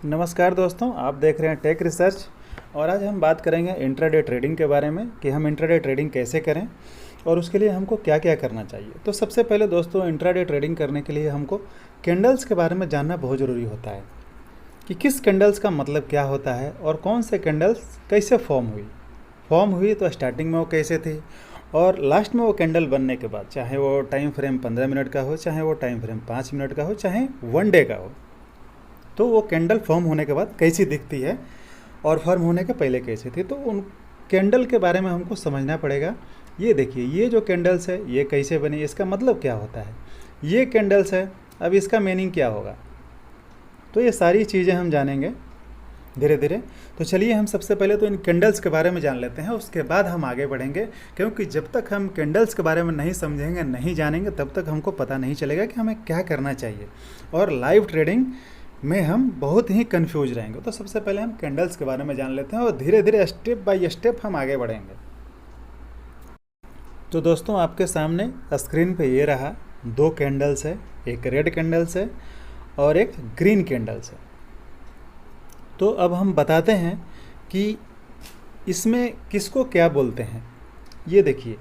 नमस्कार दोस्तों, आप देख रहे हैं टेक रिसर्च। और आज हम बात करेंगे इंट्राडे ट्रेडिंग के बारे में कि हम इंट्राडे ट्रेडिंग कैसे करें और उसके लिए हमको क्या क्या करना चाहिए। तो सबसे पहले दोस्तों, इंट्राडे ट्रेडिंग करने के लिए हमको कैंडल्स के बारे में जानना बहुत ज़रूरी होता है कि किस कैंडल्स का मतलब क्या होता है और कौन से कैंडल्स कैसे फॉर्म हुई तो स्टार्टिंग में वो कैसे थी और लास्ट में वो कैंडल बनने के बाद, चाहे वो टाइम फ्रेम 15 मिनट का हो, चाहे वो टाइम फ्रेम 5 मिनट का हो, चाहे 1 डे का हो, तो वो कैंडल फॉर्म होने के बाद कैसी दिखती है और फॉर्म होने के पहले कैसी थी। तो उन कैंडल के बारे में हमको समझना पड़ेगा। ये देखिए, ये जो कैंडल्स है ये कैसे बनी, इसका मतलब क्या होता है। ये कैंडल्स है, अब इसका मीनिंग क्या होगा। तो ये सारी चीज़ें हम जानेंगे धीरे धीरे। तो चलिए हम सबसे पहले तो इन कैंडल्स के बारे में जान लेते हैं, उसके बाद हम आगे बढ़ेंगे। क्योंकि जब तक हम कैंडल्स के बारे में नहीं समझेंगे, नहीं जानेंगे, तब तक हमको पता नहीं चलेगा कि हमें क्या करना चाहिए। और लाइव ट्रेडिंग में हम बहुत ही कंफ्यूज रहेंगे। तो सबसे पहले हम कैंडल्स के बारे में जान लेते हैं और धीरे धीरे स्टेप बाय स्टेप हम आगे बढ़ेंगे। तो दोस्तों, आपके सामने स्क्रीन पे ये रहा 2 कैंडल्स है, एक रेड कैंडल्स है और एक ग्रीन कैंडल्स है। तो अब हम बताते हैं कि इसमें किसको क्या बोलते हैं। ये देखिए,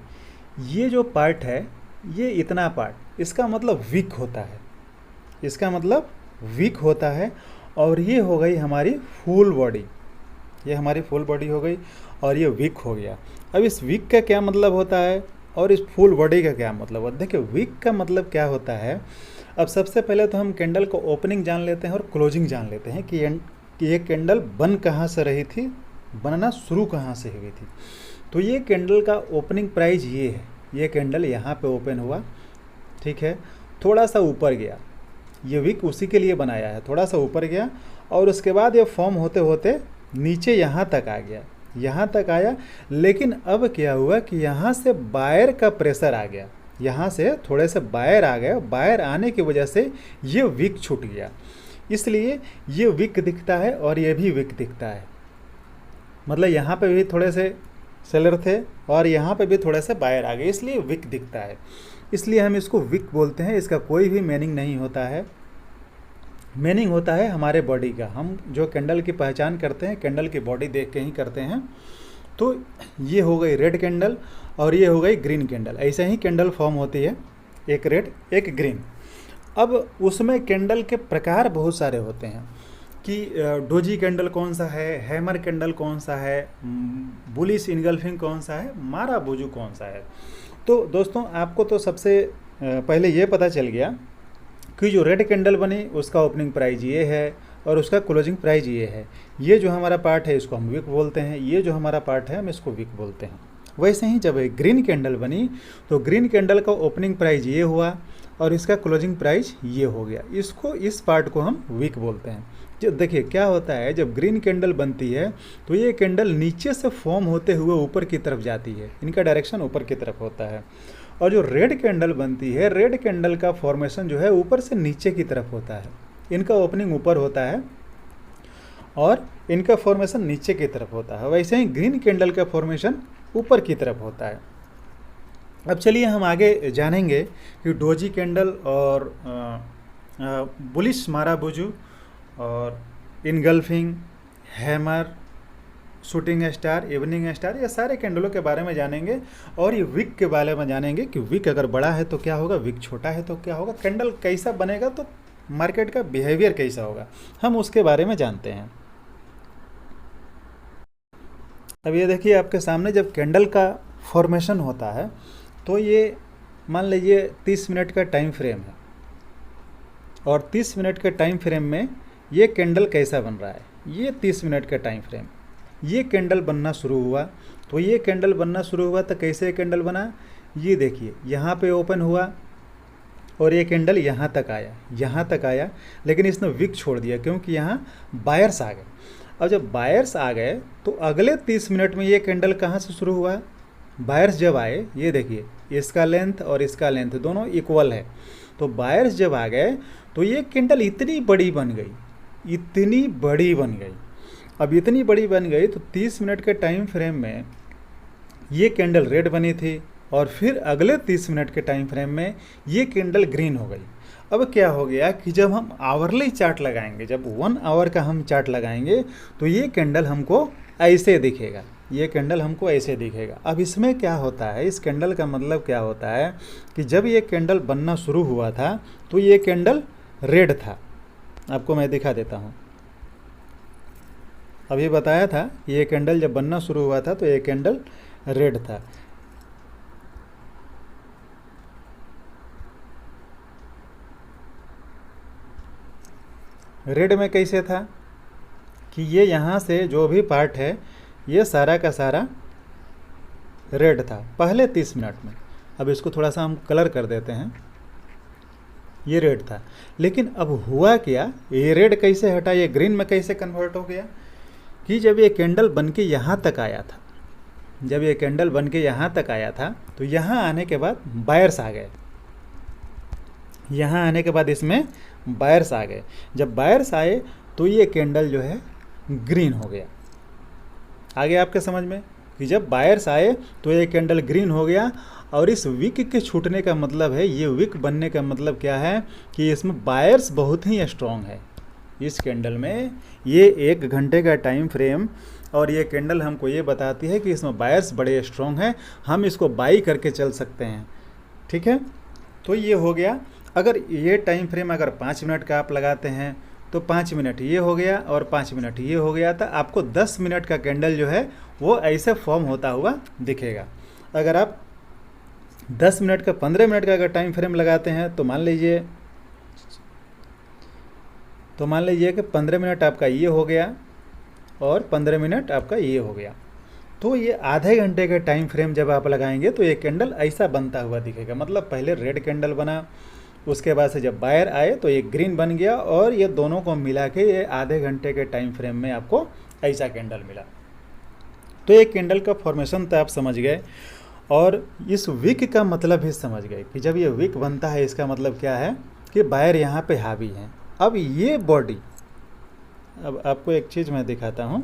ये जो पार्ट है, ये इतना पार्ट, इसका मतलब वीक होता है, इसका मतलब वीक होता है। और ये हो गई हमारी फुल बॉडी, ये हमारी फुल बॉडी हो गई और ये वीक हो गया। अब इस वीक का क्या मतलब होता है और इस फुल बॉडी का क्या मतलब होता है। देखिए, वीक का मतलब क्या होता है। अब सबसे पहले तो हम कैंडल को ओपनिंग जान लेते हैं और क्लोजिंग जान लेते हैं कि ये कैंडल बन कहाँ से रही थी, बनना शुरू कहाँ से हुई थी। तो ये कैंडल का ओपनिंग प्राइस ये है, ये कैंडल यहाँ पे ओपन हुआ, ठीक है, थोड़ा सा ऊपर गया, ये विक उसी के लिए बनाया है, थोड़ा सा ऊपर गया और उसके बाद ये फॉर्म होते होते नीचे यहाँ तक आ गया, यहाँ तक आया। लेकिन अब क्या हुआ कि यहाँ से बायर का प्रेशर आ गया, यहाँ से थोड़े से बायर आ गए, बायर आने की वजह से ये विक छूट गया, इसलिए ये विक दिखता है और ये भी विक दिखता है। मतलब यहाँ पे भी थोड़े से सेलर थे और यहाँ पे भी थोड़े से बायर आ गए, इसलिए विक दिखता है, इसलिए हम इसको विक बोलते हैं। इसका कोई भी मीनिंग नहीं होता है, मीनिंग होता है हमारे बॉडी का। हम जो कैंडल की पहचान करते हैं कैंडल की बॉडी देख के ही करते हैं। तो ये हो गई रेड कैंडल और ये हो गई ग्रीन कैंडल, ऐसे ही कैंडल फॉर्म होती है, एक रेड एक ग्रीन। अब उसमें कैंडल के प्रकार बहुत सारे होते हैं कि डोजी कैंडल कौन सा है, हैमर कैंडल कौन सा है, बुलिश इनगल्फिंग कौन सा है, मारा बुजू कौन सा है। तो दोस्तों, आपको तो सबसे पहले ये पता चल गया कि जो रेड कैंडल बनी उसका ओपनिंग प्राइस ये है और उसका क्लोजिंग प्राइस ये है। ये जो हमारा पार्ट है इसको हम विक बोलते हैं, ये जो हमारा पार्ट है हम इसको विक बोलते हैं। वैसे ही जब एक ग्रीन कैंडल बनी तो ग्रीन कैंडल का ओपनिंग प्राइस ये हुआ और इसका क्लोजिंग प्राइस ये हो गया, इसको, इस पार्ट को हम विक बोलते हैं। जो देखिए क्या होता है, जब ग्रीन कैंडल बनती है तो ये कैंडल नीचे से फॉर्म होते हुए ऊपर की तरफ जाती है, इनका डायरेक्शन ऊपर की तरफ होता है। और जो रेड कैंडल बनती है, रेड कैंडल का फॉर्मेशन जो है ऊपर से नीचे की तरफ होता है, इनका ओपनिंग ऊपर होता है और इनका फॉर्मेशन नीचे की तरफ होता है। वैसे ही ग्रीन कैंडल का फॉर्मेशन ऊपर की तरफ होता है। अब चलिए हम आगे जानेंगे कि डोजी कैंडल और बुलिश माराबुजू और engulfing, hammer, shooting star, evening star, ये सारे कैंडलों के बारे में जानेंगे। और ये विक के बारे में जानेंगे कि विक अगर बड़ा है तो क्या होगा, विक छोटा है तो क्या होगा, कैंडल कैसा बनेगा तो मार्केट का बिहेवियर कैसा होगा, हम उसके बारे में जानते हैं। अब ये देखिए आपके सामने, जब कैंडल का फॉर्मेशन होता है तो ये मान लीजिए 30 मिनट का टाइम फ्रेम है और 30 मिनट के टाइम फ्रेम में ये कैंडल कैसा बन रहा है। ये 30 मिनट का टाइम फ्रेम, ये कैंडल बनना शुरू हुआ। तो ये कैंडल बनना शुरू हुआ तो कैसे कैंडल बना, ये देखिए यहाँ पे ओपन हुआ और ये कैंडल यहाँ तक आया, यहाँ तक आया, लेकिन इसने विक छोड़ दिया क्योंकि यहाँ बायर्स आ गए। अब जब बायर्स आ गए तो अगले 30 मिनट में ये कैंडल कहाँ से शुरू हुआ, बायर्स जब आए, ये देखिए इसका लेंथ और इसका लेंथ दोनों इक्वल है, तो बायर्स जब आ गए तो ये कैंडल इतनी बड़ी बन गई, इतनी बड़ी बन गई। अब इतनी बड़ी बन गई तो 30 मिनट के टाइम फ्रेम में ये कैंडल रेड बनी थी और फिर अगले 30 मिनट के टाइम फ्रेम में ये कैंडल ग्रीन हो गई। अब क्या हो गया कि जब हम आवरली चार्ट लगाएंगे, जब 1 आवर का हम चार्ट लगाएंगे तो ये कैंडल हमको ऐसे दिखेगा, ये कैंडल हमको ऐसे दिखेगा। अब इसमें क्या होता है, इस कैंडल का मतलब क्या होता है कि जब ये कैंडल बनना शुरू हुआ था तो ये कैंडल रेड था। आपको मैं दिखा देता हूँ। अभी बताया था ये कैंडल जब बनना शुरू हुआ था तो ये कैंडल रेड था। रेड में कैसे था कि ये यहाँ से जो भी पार्ट है ये सारा का सारा रेड था पहले 30 मिनट में। अब इसको थोड़ा सा हम कलर कर देते हैं, ये रेड था। लेकिन अब हुआ क्या, ये रेड कैसे हटा, ये ग्रीन में कैसे कन्वर्ट हो गया कि जब ये कैंडल बन के यहाँ तक आया था, जब ये कैंडल बन के यहाँ तक आया था तो यहाँ आने के बाद बायर्स आ गए, यहाँ आने के बाद इसमें बायर्स आ गए। जब बायर्स आए तो ये कैंडल जो है ग्रीन हो गया। आगे आपके समझ में कि जब बायर्स आए तो ये कैंडल ग्रीन हो गया। और इस विक के छूटने का मतलब है, ये विक बनने का मतलब क्या है कि इसमें बायर्स बहुत ही स्ट्रॉन्ग है। इस कैंडल में ये 1 घंटे का टाइम फ्रेम और ये कैंडल हमको ये बताती है कि इसमें बायर्स बड़े स्ट्रॉन्ग हैं, हम इसको बाई करके चल सकते हैं। ठीक है, तो ये हो गया। अगर ये टाइम फ्रेम अगर 5 मिनट का आप लगाते हैं तो 5 मिनट ये हो गया और 5 मिनट ये हो गया, तो आपको 10 मिनट का कैंडल जो है वो ऐसे फॉर्म होता हुआ दिखेगा। अगर आप 10 मिनट का 15 मिनट का अगर टाइम फ्रेम लगाते हैं तो मान लीजिए कि 15 मिनट आपका ये हो गया और 15 मिनट आपका ये हो गया। तो ये आधे घंटे के टाइम फ्रेम जब आप लगाएंगे तो ये कैंडल ऐसा बनता हुआ दिखेगा। मतलब पहले रेड कैंडल बना, उसके बाद से जब बायर आए तो ये ग्रीन बन गया और ये दोनों को मिला के ये आधे घंटे के टाइम फ्रेम में आपको ऐसा कैंडल मिला। तो ये कैंडल का फॉर्मेशन तो आप समझ गए और इस विक का मतलब भी समझ गए कि जब ये विक बनता है इसका मतलब क्या है कि बायर यहाँ पे हावी हैं। अब ये बॉडी, अब आपको एक चीज़ मैं दिखाता हूँ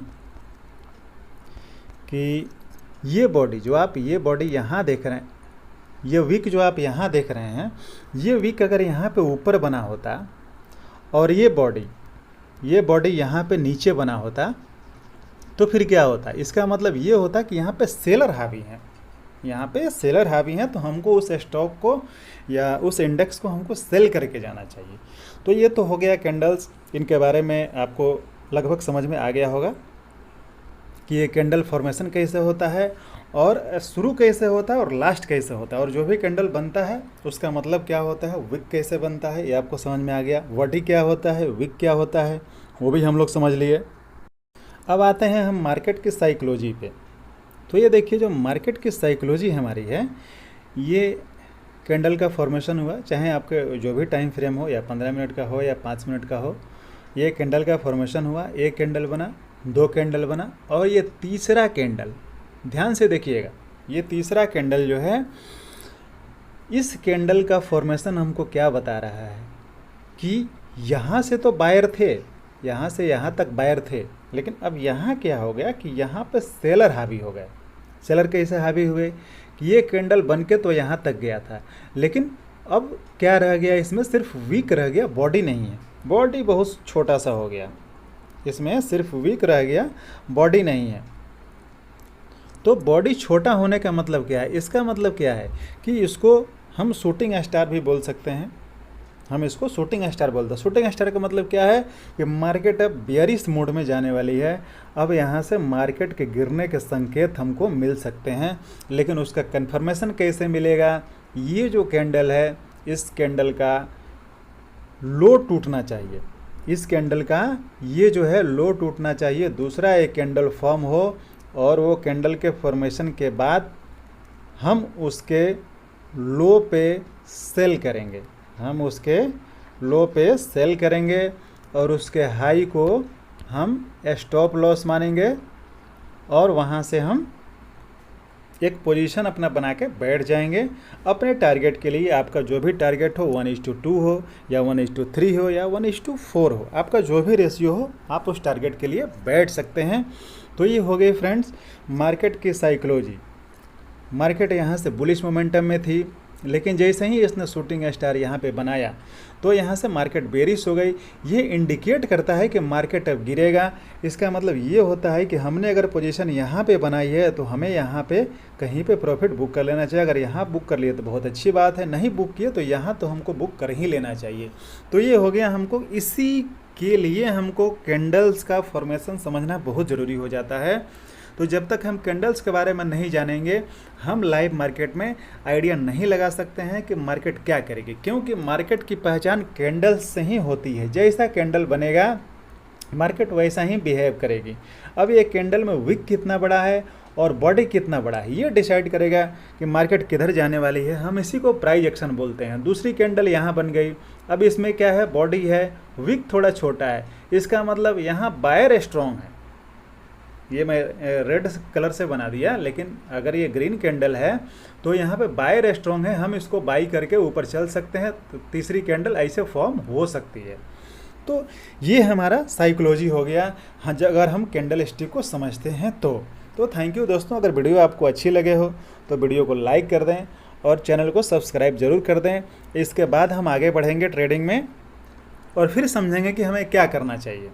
कि ये बॉडी जो आप ये बॉडी यहाँ देख रहे हैं, ये विक जो आप यहाँ देख रहे हैं, ये विक अगर यहाँ पे ऊपर बना होता और ये बॉडी यहाँ पे नीचे बना होता तो फिर क्या होता। इसका मतलब ये होता कि यहाँ पे सेलर हावी हैं, यहाँ पे सेलर हावी हैं, तो हमको उस स्टॉक को या उस इंडेक्स को हमको सेल करके जाना चाहिए। तो ये तो हो गया कैंडल्स, इनके बारे में आपको लगभग समझ में आ गया होगा कि ये कैंडल फॉर्मेशन कैसे होता है और शुरू कैसे होता है और लास्ट कैसे होता है, और जो भी कैंडल बनता है उसका मतलब क्या होता है, विक कैसे बनता है, ये आपको समझ में आ गया। बॉडी क्या होता है, विक क्या होता है, वो भी हम लोग समझ लिए। अब आते हैं हम मार्केट की साइकोलॉजी पे। तो ये देखिए जो मार्केट की साइकोलॉजी हमारी है, ये कैंडल का फॉर्मेशन हुआ, चाहे आपके जो भी टाइम फ्रेम हो या 15 मिनट का हो या 5 मिनट का हो, ये कैंडल का फॉर्मेशन हुआ। एक कैंडल बना, 2 कैंडल बना और ये तीसरा कैंडल, ध्यान से देखिएगा, ये तीसरा कैंडल जो है, इस कैंडल का फॉर्मेशन हमको क्या बता रहा है कि यहाँ से तो बायर थे, यहाँ से यहाँ तक बायर थे, लेकिन अब यहाँ क्या हो गया कि यहाँ पे सेलर हावी हो गए। सेलर कैसे हावी हुए कि ये कैंडल बन के तो यहाँ तक गया था, लेकिन अब क्या रह गया, इसमें सिर्फ वीक रह गया, बॉडी नहीं है, बॉडी बहुत छोटा सा हो गया, इसमें सिर्फ वीक रह गया, बॉडी नहीं है। तो बॉडी छोटा होने का मतलब क्या है, इसका मतलब क्या है कि इसको हम शूटिंग स्टार भी बोल सकते हैं, हम इसको शूटिंग स्टार बोलते हैं। शूटिंग स्टार का मतलब क्या है कि मार्केट अब बेयरिश मोड में जाने वाली है, अब यहाँ से मार्केट के गिरने के संकेत हमको मिल सकते हैं, लेकिन उसका कंफर्मेशन कैसे मिलेगा। ये जो कैंडल है, इस कैंडल का लो टूटना चाहिए, इस कैंडल का ये जो है लो टूटना चाहिए, दूसरा एक कैंडल फॉर्म हो और वो कैंडल के फॉर्मेशन के बाद हम उसके लो पे सेल करेंगे, हम उसके लो पे सेल करेंगे और उसके हाई को हम स्टॉप लॉस मानेंगे और वहाँ से हम एक पोजीशन अपना बना के बैठ जाएंगे अपने टारगेट के लिए। आपका जो भी टारगेट हो, 1:2 हो या 1:3 हो या 1:4 हो, आपका जो भी रेशियो हो, आप उस टारगेट के लिए बैठ सकते हैं। तो ये हो गई फ्रेंड्स मार्केट की साइकोलॉजी। मार्केट यहाँ से बुलिश मोमेंटम में थी, लेकिन जैसे ही इसने शूटिंग स्टार यहाँ पे बनाया तो यहाँ से मार्केट बेरिश हो गई। ये इंडिकेट करता है कि मार्केट अब गिरेगा। इसका मतलब ये होता है कि हमने अगर पोजीशन यहाँ पे बनाई है तो हमें यहाँ पे कहीं पे प्रॉफिट बुक कर लेना चाहिए। अगर यहाँ बुक कर लिए तो बहुत अच्छी बात है, नहीं बुक किए तो यहाँ तो हमको बुक कर ही लेना चाहिए। तो ये हो गया। हमको इसी के लिए हमको कैंडल्स का फॉर्मेशन समझना बहुत ज़रूरी हो जाता है। तो जब तक हम कैंडल्स के बारे में नहीं जानेंगे हम लाइव मार्केट में आइडिया नहीं लगा सकते हैं कि मार्केट क्या करेगी, क्योंकि मार्केट की पहचान कैंडल्स से ही होती है। जैसा कैंडल बनेगा मार्केट वैसा ही बिहेव करेगी। अब ये कैंडल में विक कितना बड़ा है और बॉडी कितना बड़ा है ये डिसाइड करेगा कि मार्केट किधर जाने वाली है। हम इसी को प्राइस एक्शन बोलते हैं। दूसरी कैंडल यहाँ बन गई। अब इसमें क्या है, बॉडी है, विक थोड़ा छोटा है। इसका मतलब यहाँ बायर स्ट्रॉन्ग है। ये मैं रेड कलर से बना दिया, लेकिन अगर ये ग्रीन कैंडल है तो यहाँ पे बायर स्ट्रॉन्ग है, हम इसको बाई करके ऊपर चल सकते हैं। तो तीसरी कैंडल ऐसे फॉर्म हो सकती है। तो ये हमारा साइकोलॉजी हो गया। हाँ, अगर हम कैंडल स्टिक को समझते हैं तो थैंक यू दोस्तों। अगर वीडियो आपको अच्छी लगे हो तो वीडियो को लाइक कर दें और चैनल को सब्सक्राइब जरूर कर दें। इसके बाद हम आगे बढ़ेंगे ट्रेडिंग में और फिर समझेंगे कि हमें क्या करना चाहिए।